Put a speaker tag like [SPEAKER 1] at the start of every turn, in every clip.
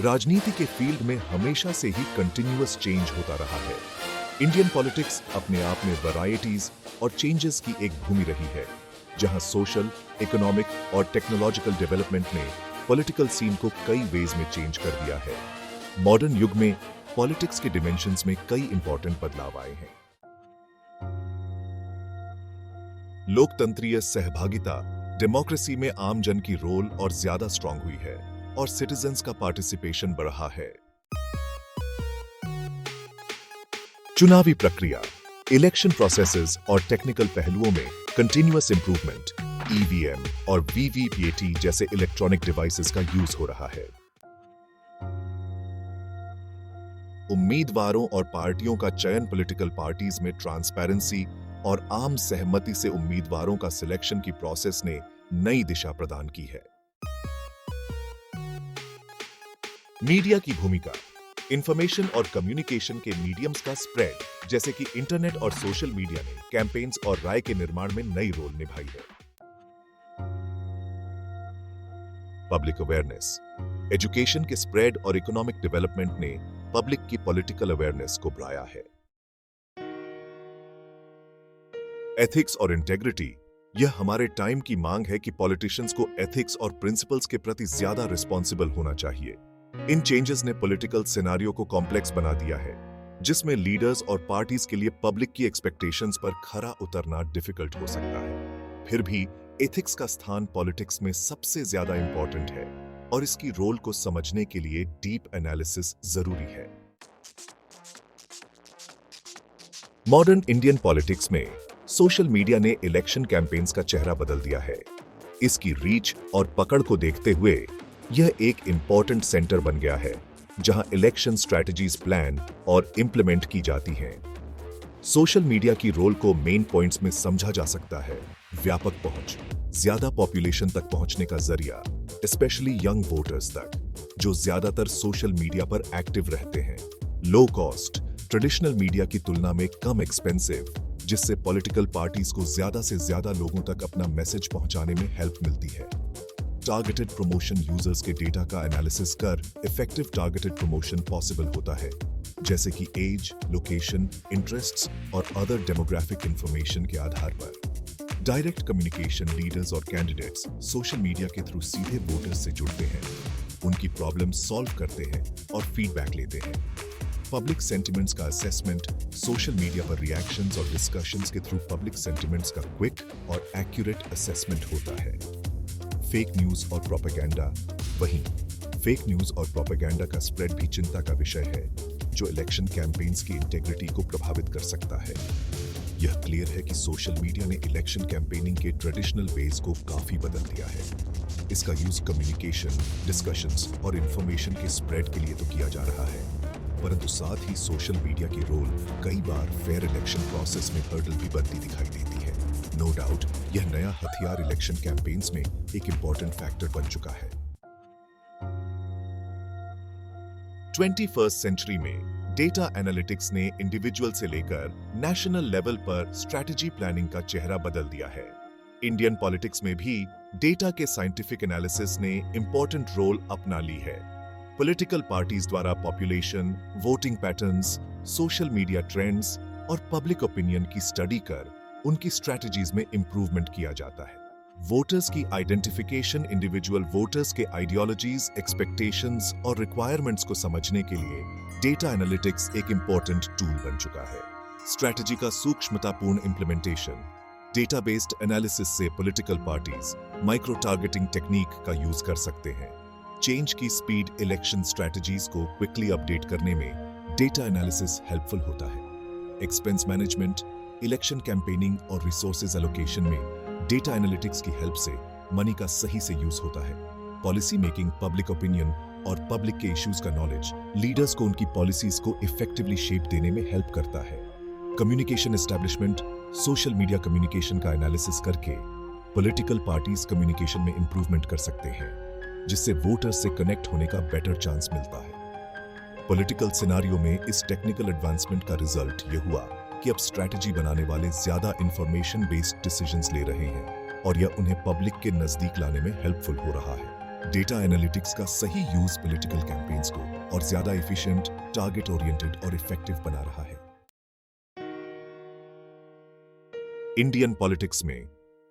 [SPEAKER 1] राजनीति के फील्ड में हमेशा से ही कंटिन्यूअस चेंज होता रहा है। इंडियन पॉलिटिक्स अपने आप में वैरायटीज और चेंजेस की एक भूमि रही है, जहां सोशल, इकोनॉमिक और टेक्नोलॉजिकल डेवलपमेंट ने पॉलिटिकल सीन को कई वेज में चेंज कर दिया है। मॉडर्न युग में पॉलिटिक्स के डिमेंशंस में कई इंपॉर्टेंट बदलाव आए हैं। लोकतंत्रीय सहभागिता, डेमोक्रेसी में आम जन की रोल और ज्यादा स्ट्रांग हुई है और सिटीजन्स का पार्टिसिपेशन बढ़ा है। चुनावी प्रक्रिया, इलेक्शन प्रोसेसेस और टेक्निकल पहलुओं में कंटिन्यूअस इंप्रूवमेंट, ईवीएम और वीवीपीएटी जैसे इलेक्ट्रॉनिक डिवाइसेस का यूज हो रहा है। उम्मीदवारों और पार्टियों का चयन, पॉलिटिकल पार्टीज में ट्रांसपेरेंसी और आम सहमति से उम्मीदवारों का सिलेक्शन की प्रोसेस ने नई दिशा प्रदान की है। मीडिया की भूमिका, इंफॉर्मेशन और कम्युनिकेशन के मीडियम्स का स्प्रेड जैसे कि इंटरनेट और सोशल मीडिया ने कैंपेन्स और राय के निर्माण में नई रोल निभाई है। पब्लिक अवेयरनेस, एजुकेशन के स्प्रेड और इकोनॉमिक डेवलपमेंट ने पब्लिक की पॉलिटिकल अवेयरनेस को बढ़ाया है। एथिक्स और इंटेग्रिटी, यह हमारे टाइम की मांग है कि पॉलिटिशियंस को एथिक्स और प्रिंसिपल्स के प्रति ज्यादा रिस्पॉन्सिबल होना चाहिए। इन चेंजेस ने पॉलिटिकल सिनेरियो को कॉम्प्लेक्स बना दिया है, जिसमें लीडर्स और पार्टीज के लिए पब्लिक की एक्सपेक्टेशंस पर खरा उतरना डिफिकल्ट हो सकता है। फिर भी एथिक्स का स्थान पॉलिटिक्स में सबसे ज्यादा इंपॉर्टेंट है और इसकी रोल को समझने के लिए डीप एनालिसिस जरूरी है। मॉडर्न इंडियन पॉलिटिक्स में सोशल मीडिया ने इलेक्शन कैंपेन्स का चेहरा बदल दिया है। इसकी रीच और पकड़ को देखते हुए यह एक इंपॉर्टेंट सेंटर बन गया है, जहां इलेक्शन स्ट्रैटेजीज प्लान और इंप्लीमेंट की जाती हैं। सोशल मीडिया की रोल को मेन पॉइंट्स में समझा जा सकता है। व्यापक पहुंच, ज्यादा पॉपुलेशन तक पहुंचने का जरिया, स्पेशली यंग वोटर्स तक, जो ज्यादातर सोशल मीडिया पर एक्टिव रहते हैं। लो कॉस्ट, ट्रेडिशनल मीडिया की तुलना में कम एक्सपेंसिव, जिससे पॉलिटिकल पार्टीज को ज्यादा से ज्यादा लोगों तक अपना मैसेज पहुंचाने में हेल्प मिलती है। टारगेटेड प्रमोशन, यूजर्स के डेटा का एनालिसिस कर इफेक्टिव टारगेटेड प्रमोशन पॉसिबल होता है, जैसे कि एज, लोकेशन, इंटरेस्ट्स और अदर डेमोग्राफिक इंफॉर्मेशन के आधार पर। डायरेक्ट कम्युनिकेशन, लीडर्स और कैंडिडेट्स सोशल मीडिया के थ्रू सीधे वोटर्स से जुड़ते हैं, उनकी प्रॉब्लम सॉल्व करते हैं और फीडबैक लेते हैं। पब्लिक सेंटिमेंट्स का असेसमेंट, सोशल मीडिया पर रिएक्शंस और डिस्कशंस के थ्रू पब्लिक सेंटिमेंट्स का क्विक और एक्यूरेट असेसमेंट होता है। फेक न्यूज और प्रोपेगेंडा, वहीं फेक न्यूज और प्रोपेगेंडा का स्प्रेड भी चिंता का विषय है, जो इलेक्शन कैंपेन्स की इंटेग्रिटी को प्रभावित कर सकता है। यह क्लियर है कि सोशल मीडिया ने इलेक्शन कैंपेनिंग के ट्रेडिशनल वेज को काफी बदल दिया है। इसका यूज कम्युनिकेशन, डिस्कशंस और इंफॉर्मेशन के स्प्रेड के लिए तो किया जा रहा है, परंतु साथ ही सोशल मीडिया की रोल कई बार फेयर इलेक्शन प्रोसेस में हर्डल भी बनती दिखाई देती है। नो डाउट यह नया हथियार इलेक्शन कैंपेन्स में एक इंपॉर्टेंट फैक्टर बन चुका है। 21st सेंचुरी में डेटा एनालिटिक्स ने इंडिविजुअल से लेकर नेशनल लेवल पर स्ट्रैटेजी प्लानिंग का चेहरा बदल दिया है। इंडियन पॉलिटिक्स में भी डेटा के साइंटिफिक एनालिसिस ने इंपॉर्टेंट रोल अपना ली है। पॉलिटिकल पार्टीज द्वारा population, voting patterns, social media trends और पब्लिक ओपिनियन की स्टडी कर उनकी स्ट्रैटेजीज में इंप्रूवमेंट किया जाता है। वोटर्स की आइडेंटिफिकेशन, इंडिविजुअल वोटर्स के आइडियोलॉजीज, एक्सपेक्टेशंस और रिक्वायरमेंट्स को समझने के लिए डेटा एनालिटिक्स एक इंपॉर्टेंट टूल बन चुका है। स्ट्रैटेजी का सूक्ष्मतापूर्ण इंप्लीमेंटेशन, डेटा बेस्ड एनालिसिस से political parties micro targeting technique का यूज कर सकते हैं। चेंज की स्पीड, इलेक्शन स्ट्रैटेजीज को क्विकली अपडेट करने में डेटा एनालिसिस हेल्पफुल होता है। एक्सपेंस मैनेजमेंट, इलेक्शन कैंपेनिंग और रिसोर्सेज एलोकेशन में डेटा एनालिटिक्स की हेल्प से मनी का सही से यूज होता है। पॉलिसी मेकिंग, पब्लिक ओपिनियन और पब्लिक के इश्यूज का नॉलेज लीडर्स को उनकी पॉलिसीज को इफेक्टिवली शेप देने में हेल्प करता है। Communication establishment, social media communication का एनालिसिस करके पॉलिटिकल पार्टीज कम्युनिकेशन में इंप्रूवमेंट कर सकते हैं, जिससे वोटर्स से कनेक्ट होने का बेटर चांस मिलता है। पॉलिटिकल सिनारियो में इस टेक्निकल एडवांसमेंट का रिजल्ट यह हुआ कि अब स्ट्रैटेजी बनाने वाले ज्यादा इंफॉर्मेशन बेस्ड डिसीजंस ले रहे हैं और यह उन्हें पब्लिक के नजदीक लाने में हेल्पफुल हो रहा है। डेटा एनालिटिक्स का सही यूज पॉलिटिकल कैंपेन्स को और ज्यादा एफिशिएंट, टारगेट ओरिएंटेड और इफेक्टिव बना रहा है। इंडियन पॉलिटिक्स में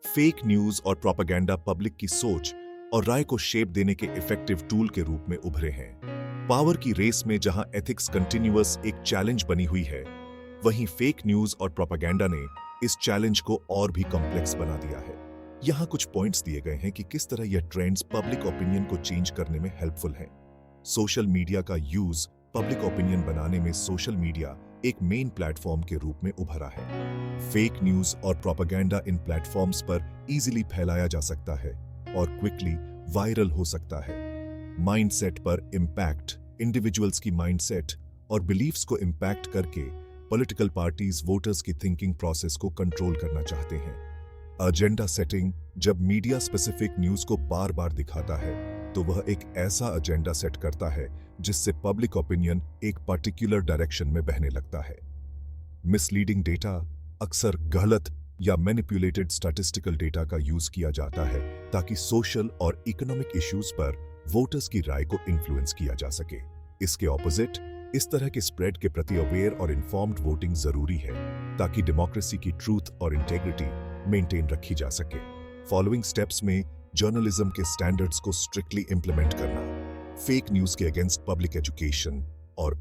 [SPEAKER 1] फेक न्यूज और प्रोपेगेंडा पब्लिक की सोच और राय को शेप देने के इफेक्टिव टूल के रूप में उभरे हैं। पावर की रेस में जहां एथिक्स कंटिन्यूअस एक चैलेंज बनी हुई है, वहीं फेक न्यूज और प्रोपेगेंडा ने इस चैलेंज को और भी कॉम्प्लेक्स बना दिया है। यहां कुछ पॉइंट्स दिए गए हैं कि किस तरह यह ट्रेंड्स पब्लिक ओपिनियन को चेंज करने में हेल्पफुल हैं। सोशल मीडिया का यूज पब्लिक ओपिनियन बनाने में सोशल मीडिया एक मेन प्लेटफॉर्म के रूप में उभरा है। फेक न्यूज और प्रोपेगेंडा इन प्लेटफॉर्म्स पर इजीली फैलाया जा सकता है और क्विकली वायरल हो सकता है। माइंडसेट पर इम्पैक्ट, इंडिविजुअल्स की माइंडसेट और बिलीफ्स को इम्पैक्ट करके पॉलिटिकल पार्टीज वोटर्स की थिंकिंग प्रोसेस को कंट्रोल करना चाहते हैं। एजेंडा सेटिंग, जब मीडिया स्पेसिफिक न्यूज को बार बार दिखाता है तो वह एक ऐसा एजेंडा सेट करता है जिससे पब्लिक ओपिनियन एक पर्टिकुलर डायरेक्शन में बहने लगता है। मिसलीडिंग डेटा, अक्सर गलत या मैनिपुलेटेड स्टैटिस्टिकल डेटा का यूज किया जाता है ताकि सोशल और इकोनॉमिक इश्यूज पर वोटर्स की राय को इन्फ्लुएंस किया जा सके। इसके ऑपोजिट, इस तरह के स्प्रेड के प्रति अवेयर और इन्फॉर्म्ड वोटिंग जरूरी है ताकि डेमोक्रेसी की ट्रूथ और इंटेग्रिटी मेंटेन रखी जा सके। फॉलोइंग स्टेप्स में जर्नलिज्म के स्टैंडर्ड्स को स्ट्रिक्टली इंप्लीमेंट करना, फेक न्यूज के अगेंस्ट पब्लिक एजुकेशन और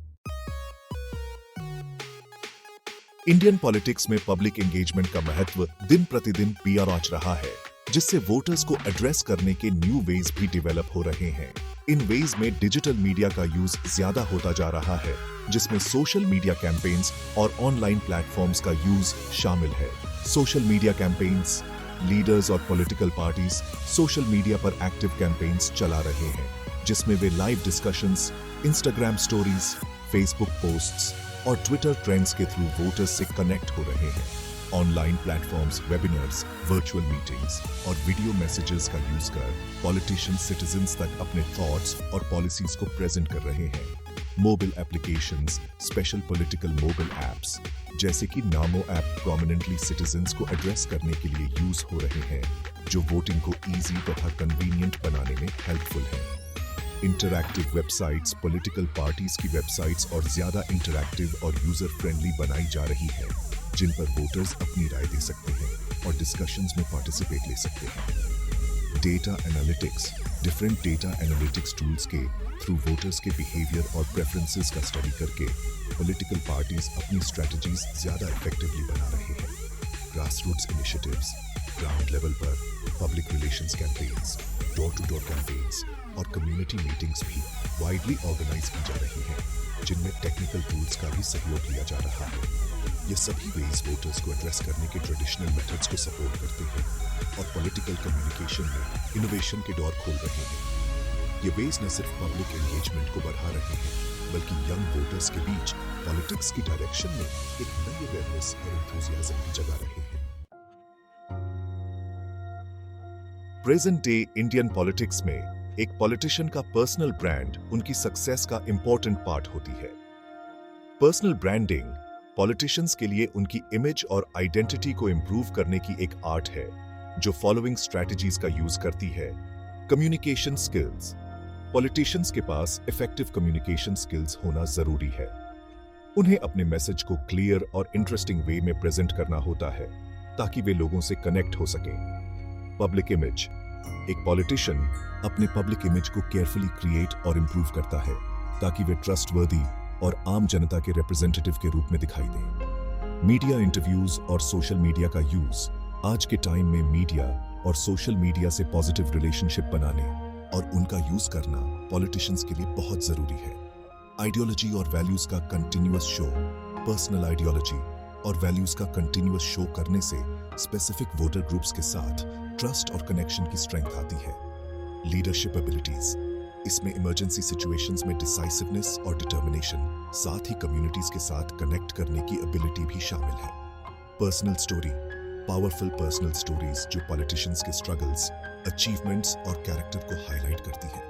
[SPEAKER 1] इंडियन पॉलिटिक्स में पब्लिक एंगेजमेंट का महत्व दिन प्रतिदिन बढ़ रहा है, जिससे वोटर्स को एड्रेस करने के न्यू वेज भी डेवलप हो रहे हैं। इन वेज में डिजिटल मीडिया का यूज ज्यादा होता जा रहा है, जिसमें सोशल मीडिया कैंपेन्स और ऑनलाइन प्लेटफॉर्म्स का यूज शामिल है। सोशल मीडिया कैंपेन्स, लीडर्स और पॉलिटिकल पार्टीज सोशल मीडिया पर एक्टिव कैंपेन्स चला रहे हैं, जिसमें वे live discussions, Instagram stories, Facebook posts और ट्विटर ट्रेंड्स के थ्रू वोटर्स से कनेक्ट हो रहे हैं। Online platforms, webinars, virtual meetings और वीडियो मैसेजेस का यूज कर पॉलिटिशियंस सिटीजन्स तक अपने थॉट्स और पॉलिसीज को प्रेजेंट कर रहे हैं। Mobile applications, special political mobile apps जैसे कि नामो ऐप प्रोमिनेंटली सिटीजन्स को एड्रेस करने के लिए यूज हो रहे हैं, जो वोटिंग को इजी तथा कन्वीनियंट बनाने में हेल्पफुल है। इंटरैक्टिव वेबसाइट्स, पॉलिटिकल पार्टीज की वेबसाइट्स और ज्यादा इंटरैक्टिव और यूजर फ्रेंडली बनाई जा रही है, जिन पर वोटर्स अपनी राय दे सकते हैं और डिस्कशंस में पार्टिसिपेट ले सकते हैं। Data analytics, different data analytics tools के थ्रू वोटर्स के बिहेवियर और प्रेफरेंसेस का स्टडी करके पॉलिटिकल पार्टीज अपनी स्ट्रेटजीज ज्यादा इफेक्टिवली बना रहे हैं। ग्रासरूट्स इनिशिएटिव्स, ग्राउंड लेवल पर public relations campaigns, door to door campaigns और कम्युनिटी मीटिंग्स भी वाइडली ऑर्गेनाइज की जा रही हैं, जिनमें टेक्निकल टूल्स का भी सहयोग लिया जा रहा है। ये सभी वेज वोटर्स को एड्रेस करने के ट्रेडिशनल मेथड्स को सपोर्ट करते हैं और पॉलिटिकल कम्युनिकेशन में इनोवेशन के दौर खोल रहे हैं। ये वेज न सिर्फ पब्लिक एंगेजमेंट को बढ़ा रहे हैं, बल्कि यंग वोटर्स के बीच पॉलिटिक्स की डायरेक्शन में एक नई अवेयरनेस और एंथुसियाज्म भी जगा रहे हैं। प्रेजेंट डे इंडियन पॉलिटिक्स में एक पॉलिटिशियन का पर्सनल ब्रांड उनकी सक्सेस का इंपॉर्टेंट पार्ट होती है। पर्सनल ब्रांडिंग पॉलिटिशियंस के लिए उनकी इमेज और आइडेंटिटी को इंप्रूव करने की एक आर्ट है, जो फॉलोइंग स्ट्रैटेजीज का यूज करती है। कम्युनिकेशन स्किल्स, पॉलिटिशियंस के पास इफेक्टिव कम्युनिकेशन स्किल्स होना जरूरी है। उन्हें अपने मैसेज को क्लियर और इंटरेस्टिंग वे में प्रेजेंट करना होता है ताकि वे लोगों से कनेक्ट हो सके। पब्लिक इमेज, एक पॉलिटिशियन अपने पब्लिक इमेज को केयरफुली क्रिएट और इंप्रूव करता है ताकि वे ट्रस्टवर्दी और आम जनता के रिप्रेजेंटेटिव के रूप में दिखाई दें। मीडिया इंटरव्यूज और सोशल मीडिया का यूज आज के टाइम में मीडिया और सोशल मीडिया से पॉजिटिव रिलेशनशिप बनाने और उनका यूज करना पॉलिटिशियंस के लिए बहुत जरूरी है। आइडियोलॉजी और वैल्यूज का कंटिन्यूअस शो, पर्सनल आइडियोलॉजी और वैल्यूज का कंटिन्यूअस शो करने से स्पेसिफिक वोटर ग्रुप्स के साथ ट्रस्ट और कनेक्शन की स्ट्रेंथ आती है। लीडरशिप एबिलिटीज, इसमें इमरजेंसी सिचुएशंस में डिसाइसिवनेस और डिटर्मिनेशन, साथ ही कम्युनिटीज के साथ कनेक्ट करने की एबिलिटी भी शामिल है। Personal story, powerful personal stories जो पॉलिटिशियंस के स्ट्रगल्स, अचीवमेंट्स और कैरेक्टर को हाईलाइट करती है,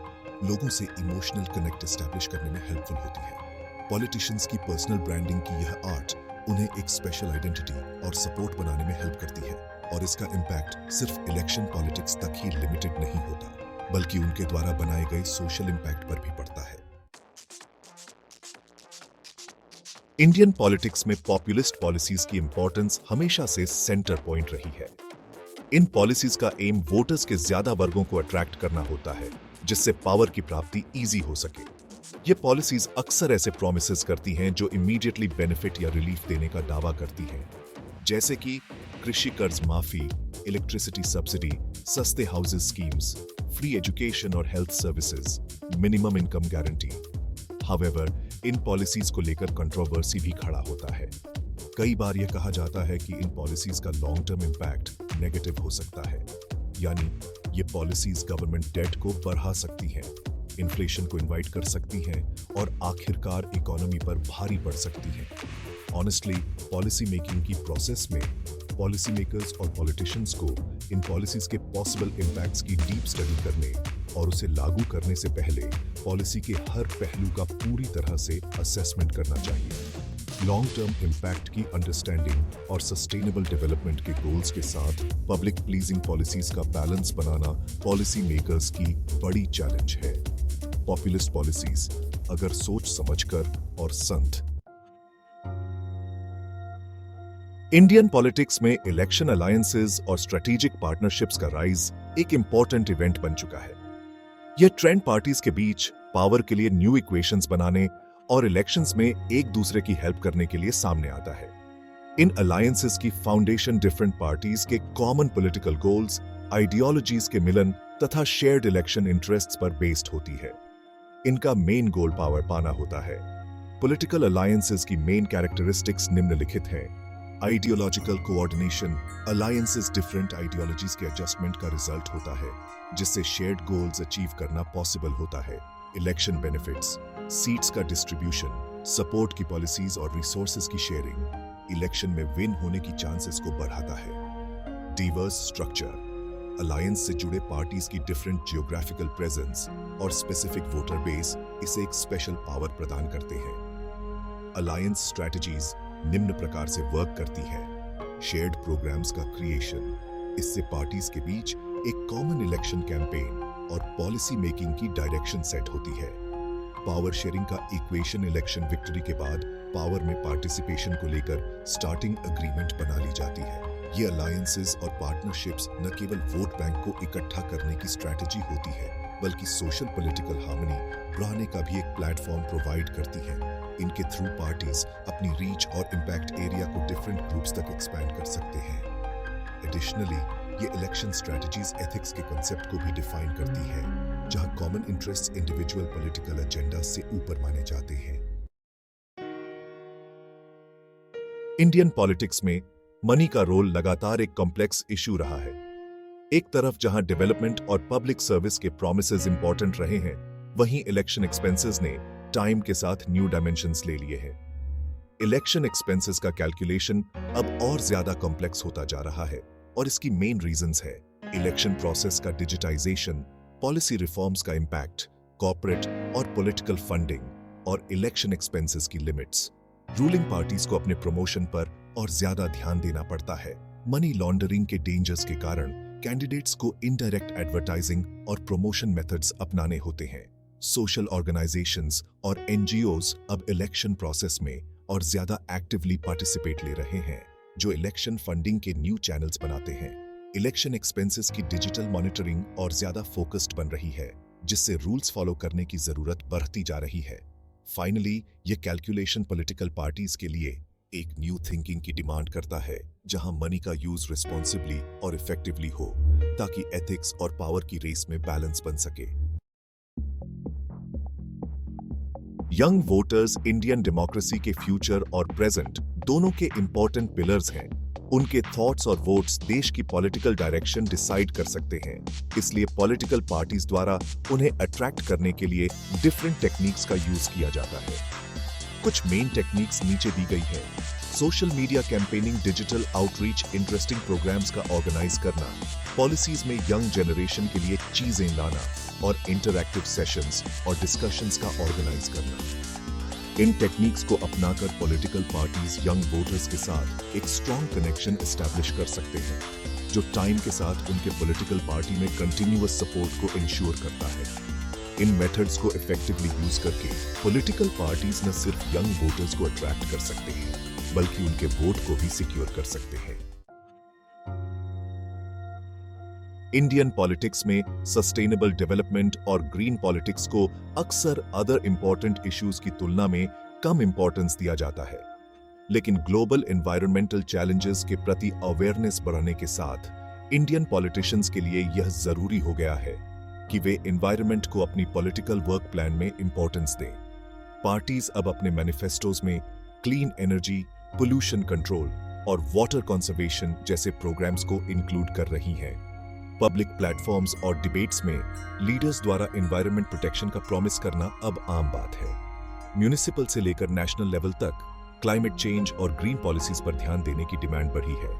[SPEAKER 1] लोगों से इमोशनल कनेक्ट एस्टैब्लिश करने में हेल्पफुल होती है। पॉलिटिशियंस की पर्सनल ब्रांडिंग की यह आर्ट उन्हें एक स्पेशल आइडेंटिटी और सपोर्ट बनाने में हेल्प करती है, और इसका इम्पैक्ट सिर्फ इलेक्शन पॉलिटिक्स तक ही लिमिटेड नहीं होता। बल्कि उनके द्वारा बनाए गए सोशल इंपैक्ट पर भी पड़ता है। इंडियन पॉलिटिक्स में पॉपुलिस्ट पॉलिसीज की इंपॉर्टेंस हमेशा से सेंटर पॉइंट रही है। इन पॉलिसीज का एम वोटर्स के ज्यादा वर्गों को अट्रैक्ट करना होता है, जिससे पावर की प्राप्ति इजी हो सके। ये पॉलिसीज अक्सर ऐसे प्रोमिसेस करती हैं जो इमीडिएटली बेनिफिट या रिलीफ देने का दावा करती हैं, जैसे कि कृषि कर्ज माफी, इलेक्ट्रिसिटी सब्सिडी, सस्ते हाउसेज स्कीम्स, फ्री एजुकेशन और health services, minimum income guarantee. However, इन पॉलिसीज को लेकर कंट्रोवर्सी भी खड़ा होता है। कई बार यह कहा जाता है कि इन पॉलिसीज का लॉन्ग टर्म इंपैक्ट नेगेटिव हो सकता है, यानी ये पॉलिसीज गवर्नमेंट डेट को बढ़ा सकती हैं, इन्फ्लेशन को इनवाइट कर सकती हैं और आखिरकार इकोनॉमी पर भारी पड़ सकती हैं। ऑनेस्टली, पॉलिसी मेकिंग की प्रोसेस में पॉलिसी मेकर्स और पॉलिटिशियंस को इन पॉलिसीज के पॉसिबल इंपैक्ट्स की डीप स्टडी करने और उसे लागू करने से पहले पॉलिसी के हर पहलू का पूरी तरह से असेसमेंट करना चाहिए। लॉन्ग टर्म इंपैक्ट की अंडरस्टैंडिंग और सस्टेनेबल डेवलपमेंट के गोल्स के साथ पब्लिक प्लीजिंग पॉलिसीज का बैलेंस बनाना पॉलिसी मेकर्स की बड़ी चैलेंज है। पॉपुलिस्ट पॉलिसीज अगर सोच समझकर और संत। इंडियन पॉलिटिक्स में इलेक्शन अलायंसेस और स्ट्रेटेजिक पार्टनरशिप्स का राइज एक इंपॉर्टेंट इवेंट बन चुका है। यह ट्रेंड पार्टीज के बीच पावर के लिए न्यू इक्वेशंस बनाने और इलेक्शंस में एक दूसरे की हेल्प करने के लिए सामने आता है। इन अलायंसेस की फाउंडेशन डिफरेंट पार्टीज के कॉमन पॉलिटिकल गोल्स, आइडियोलॉजीज के मिलन तथा शेयर्ड इलेक्शन इंटरेस्ट्स पर बेस्ड होती है। इनका मेन गोल पावर पाना होता है। पॉलिटिकल अलायंसेस की मेन कैरेक्टरिस्टिक्स निम्नलिखित हैं। Ideological coordination, alliances different ideologies के एडजस्टमेंट का रिजल्ट होता है, जिससे शेयर्ड गोल्स अचीव करना पॉसिबल होता है। इलेक्शन बेनिफिट्स, सीट्स का डिस्ट्रीब्यूशन, सपोर्ट की पॉलिसीज और रिसोर्सेज की शेयरिंग इलेक्शन में विन होने की चांसेस को बढ़ाता है। डिवर्स स्ट्रक्चर, अलायंस से जुड़े पार्टीज की डिफरेंट जियोग्राफिकल प्रेजेंस और स्पेसिफिक वोटर बेस इसे एक स्पेशल पावर प्रदान करते हैं। अलायंस स्ट्रैटेजीज निम्न प्रकार से वर्क करती है। शेयर्ड प्रोग्राम्स का क्रिएशन, इससे पार्टीज के बीच एक कॉमन इलेक्शन कैंपेन और पॉलिसी मेकिंग की डायरेक्शन सेट होती है। पावर शेयरिंग का इक्वेशन, इलेक्शन विक्ट्री के बाद पावर में पार्टिसिपेशन को लेकर स्टार्टिंग एग्रीमेंट बना ली जाती है। ये अलायंसेस और पार्टनरशिप्स न केवल वोट बैंक को इकट्ठा करने की स्ट्रैटेजी होती है, बल्कि सोशल पॉलिटिकल हार्मनी बढ़ाने का भी एक प्लेटफॉर्म प्रोवाइड करती है। इनके थ्रू पार्टीज अपनी रीच और इम्पैक्ट एरिया को डिफरेंट ग्रुप्स तक एक्सपैंड कर सकते हैं। एडिशनली, ये इलेक्शन स्ट्रैटेजीज एथिक्स के कंसेप्ट को भी डिफाइन करती है, जहां common interest individual political agenda से ऊपर माने जाते हैं। इंडियन पॉलिटिक्स में मनी का रोल लगातार एक कॉम्प्लेक्स इशू रहा है। एक तरफ जहां डेवलपमेंट और पब्लिक सर्विस के प्रोमिसेस इंपॉर्टेंट रहे हैं, वहीं इलेक्शन एक्सपेंसेस ने टाइम के साथ न्यू डायमेंशंस ले लिए हैं। इलेक्शन एक्सपेंसेस का कैलकुलेशन अब और ज्यादा कॉम्प्लेक्स होता जा रहा है और इसकी मेन रीजंस है इलेक्शन प्रोसेस का डिजिटाइजेशन, पॉलिसी रिफॉर्म्स का इंपैक्ट, कॉर्पोरेट और पॉलिटिकल फंडिंग और इलेक्शन एक्सपेंसेस की लिमिट्स। रूलिंग पार्टीज को अपने प्रमोशन पर और ज्यादा ध्यान देना पड़ता है। मनी लॉन्ड्रिंग के डेंजर्स के कारण कैंडिडेट्स को इनडायरेक्ट एडवर्टाइजिंग और प्रमोशन मेथड्स अपनाने होते हैं। सोशल ऑर्गेनाइजेशंस और एनजीओज अब इलेक्शन प्रोसेस में और ज्यादा एक्टिवली पार्टिसिपेट ले रहे हैं, जो इलेक्शन फंडिंग के न्यू चैनल्स बनाते हैं। इलेक्शन एक्सपेंसेस की डिजिटल मॉनिटरिंग और ज्यादा फोकस्ड बन रही है, जिससे रूल्स फॉलो करने की जरूरत बढ़ती जा रही है। फाइनली, ये कैलकुलेशन पॉलिटिकल पार्टीज के लिए एक न्यू थिंकिंग की डिमांड करता है, जहां मनी का यूज रिस्पॉन्सिबली और इफेक्टिवली हो, ताकि एथिक्स और पावर की रेस में बैलेंस बन सके। यंग वोटर्स इंडियन डेमोक्रेसी के फ्यूचर और प्रेजेंट दोनों के इंपॉर्टेंट पिलर्स हैं। उनके थॉट्स और वोट्स देश की पॉलिटिकल डायरेक्शन डिसाइड कर सकते हैं। इसलिए पॉलिटिकल पार्टीज द्वारा उन्हें अट्रैक्ट करने के लिए डिफरेंट टेक्निक्स का यूज किया जाता है। कुछ मेन टेक्निक्स नीचे दी गई है। Social media campaigning, digital outreach, interesting programmes का ऑर्गेनाइज करना, पॉलिसीज में यंग जनरेशन के लिए चीजें लाना और इंटरैक्टिव सेशंस और डिस्कशंस का ऑर्गेनाइज करना। इन टेक्निक्स को अपनाकर पॉलिटिकल पार्टीज यंग वोटर्स के साथ एक स्ट्रॉन्ग कनेक्शन एस्टैब्लिश कर सकते हैं। जो टाइम के साथ उनके पॉलिटिकल पार्टी में कंटिन्यूअस सपोर्ट को इंश्योर करता है। इन मेथड्स को इफेक्टिवली यूज करके पॉलिटिकल पार्टीज न सिर्फ यंग वोटर्स को अट्रैक्ट कर सकते हैं बल्कि उनके वोट को भी सिक्योर कर सकते हैं। इंडियन पॉलिटिक्स में सस्टेनेबल डेवलपमेंट और ग्रीन पॉलिटिक्स को अक्सर अदर इंपॉर्टेंट इश्यूज की तुलना में कम इंपॉर्टेंस दिया जाता है, लेकिन ग्लोबल एनवायरमेंटल चैलेंजेस के प्रति अवेयरनेस बढ़ाने के साथ इंडियन पॉलिटिशियंस के लिए यह जरूरी हो गया है कि वे एनवायरमेंट को अपनी पॉलिटिकल वर्क प्लान में इंपॉर्टेंस दें। पार्टीज अब अपने मैनिफेस्टोज में क्लीन एनर्जी, पोल्यूशन कंट्रोल और वाटर कंजर्वेशन जैसे प्रोग्राम्स को इंक्लूड कर रही हैं। पब्लिक प्लेटफॉर्म्स और डिबेट्स में लीडर्स द्वारा एनवायरमेंट प्रोटेक्शन का प्रॉमिस करना अब आम बात है। म्यूनिसिपल से लेकर नेशनल लेवल तक क्लाइमेट चेंज और ग्रीन पॉलिसीज पर ध्यान देने की डिमांड बढ़ी है।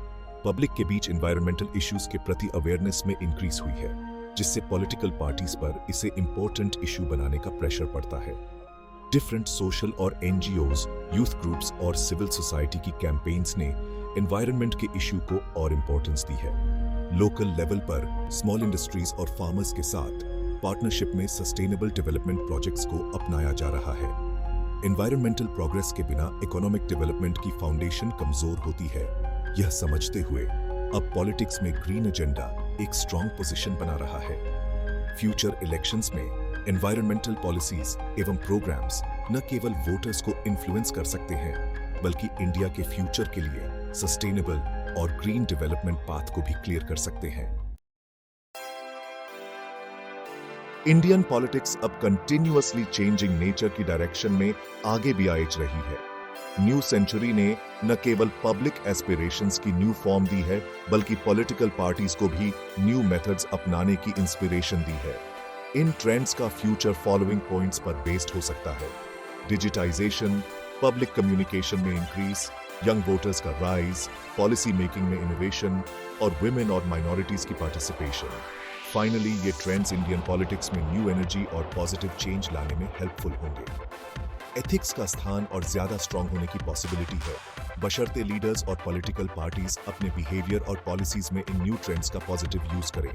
[SPEAKER 1] पब्लिक के बीच एनवायरमेंटल इश्यूज के प्रति अवेयरनेस में इंक्रीज हुई है, जिससे पॉलिटिकल पार्टीज पर इसे इंपॉर्टेंट इशू बनाने का प्रेशर पड़ता है। डिफरेंट सोशल और एनजीओज, यूथ ग्रुप्स और सिविल सोसाइटी की कैंपेन्स ने एनवायरनमेंट के इशू को और इंपॉर्टेंस दी है। लोकल लेवल पर स्मॉल इंडस्ट्रीज और फार्मर्स के साथ पार्टनरशिप में सस्टेनेबल डेवलपमेंट प्रोजेक्ट्स को अपनाया जा रहा है। एनवायरमेंटल प्रोग्रेस के बिना इकोनॉमिक डेवलपमेंट की फाउंडेशन कमजोर होती है। यह समझते हुए अब पॉलिटिक्स में ग्रीन एजेंडा एक स्ट्रॉन्ग पोजीशन बना रहा है। फ्यूचर इलेक्शंस में एनवायरमेंटल पॉलिसीज एवं प्रोग्राम्स न केवल वोटर्स को इन्फ्लुएंस कर सकते हैं बल्कि इंडिया के फ्यूचर के लिए सस्टेनेबल और ग्रीन डेवलपमेंट पाथ को भी क्लियर कर सकते हैं। इंडियन पॉलिटिक्स अब कंटिन्यूअसली चेंजिंग नेचर की डायरेक्शन में आगे भी आएज रही है। न्यू सेंचुरी ने न केवल पब्लिक एस्पिरेशंस की न्यू फॉर्म दी है बल्कि पॉलिटिकल पार्टीज को भी न्यू मेथड्स अपनाने की इंस्पिरेशन दी है। इन ट्रेंड्स का फ्यूचर फॉलोइंग पॉइंट्स पर बेस्ड हो सकता है: डिजिटाइजेशन, पब्लिक कम्युनिकेशन में इंक्रीज, यंग वोटर्स का राइज, पॉलिसी मेकिंग में इनोवेशन और विमेन और माइनॉरिटीज की पार्टिसिपेशन। फाइनली ये ट्रेंड्स इंडियन पॉलिटिक्स में न्यू एनर्जी और पॉजिटिव चेंज लाने में हेल्पफुल होंगे। एथिक्स का स्थान और ज्यादा स्ट्रांग होने की पॉसिबिलिटी है, बशर्ते लीडर्स और पॉलिटिकल पार्टीज अपने बिहेवियर और पॉलिसीज में इन न्यू ट्रेंड्स का पॉजिटिव यूज करें।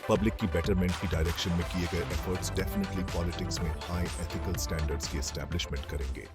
[SPEAKER 1] पब्लिक की बेटरमेंट की डायरेक्शन में किए गए एफर्ट्स डेफिनेटली पॉलिटिक्स में हाई एथिकल स्टैंडर्ड्स की एस्टैब्लिशमेंट करेंगे।